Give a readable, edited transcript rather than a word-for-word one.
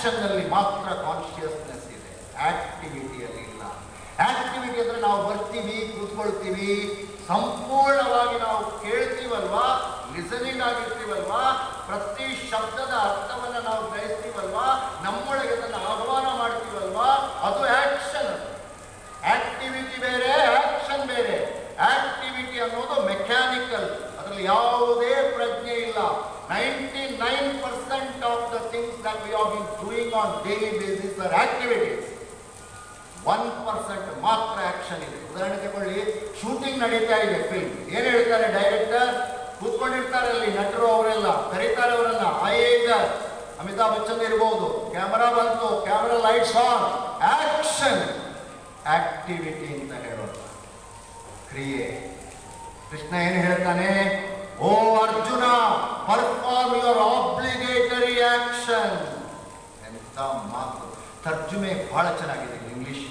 ಆಕ್ಷನ್ನಲ್ಲಿ ಮಾತ್ರ ಕಾನ್ಶಿಯಸ್ನೆಸ್ ಇದೆ, ಆಕ್ಟಿವಿಟಿಯಲ್ಲಿ ಇಲ್ಲ. ಆಕ್ಟಿವಿಟಿ ಅಂದ್ರೆ ನಾವು ಬರ್ತೀವಿ, ಕೂತ್ಕೊಳ್ತೀವಿ, ಸಂಪೂರ್ಣವಾಗಿ ನಾವು ಕೇಳ್ತೀವಲ್ವಾ, ಲಿಸನಿಂಗ್ ಆಗಿರ್ತೀವಲ್ವಾ, ಪ್ರತಿ ಶಬ್ದದ ಅರ್ಥವನ್ನು ನಾವು ಗ್ರಹಿಸ್ತೀವಲ್ವಾ, ನಮ್ಮೊಳಗೆ ಅದನ್ನು ಆಹ್ವಾನ ಮಾಡ್ತೀವಲ್ವಾ, ಅದು ಆಕ್ಷನ್. ಆಕ್ಟಿವಿಟಿ ಬೇರೆ, ಆಕ್ಷನ್ ಬೇರೆ. ಆಕ್ಟಿವಿಟಿ ಅನ್ನೋದು ಮೆಕ್ಯಾನಿಕಲ್, ಅದರಲ್ಲಿ ಯಾವುದೇ ಪ್ರಜ್ಞೆ ಇಲ್ಲ. 99% of the things that we are bin doing on daily basis are activities. 1% ಮಾತ್ರ ಆಕ್ಷನ್ ಇದೆ. ಉದಾಹರಣೆ ತಗೊಳ್ಳಿ, ಶೂಟಿಂಗ್ ನಡೀತಾ ಇದೆ, ಫಿಲ್ಮ್. ಏನ್ ಹೇಳ್ತಾರೆ ಡೈರೆಕ್ಟರ್? ಕೂತ್ಕೊಂಡಿರ್ತಾರೆ ಅಲ್ಲಿ ನಟರು, ಅವರೆಲ್ಲ ಕರೀತಾರೆ ಅವರನ್ನ, ಈಗ ಅಮಿತಾಬ್ ಬಚ್ಚನ್ ಇರ್ಬೋದು, ಕ್ಯಾಮರಾ ಬಂತು, camera lights on, action. Activity ಅಂತ ಹೇಳೋದು ಕ್ರಿಯೆ. ಕೃಷ್ಣ ಏನು ಹೇಳ್ತಾನೆ? ಓ Arjuna, perform your obligatory action. ಎಂತ ಮಾತು! ತರ್ಜುಮೆ ಬಹಳ ಚೆನ್ನಾಗಿದೆ ಇಂಗ್ಲಿಷ್.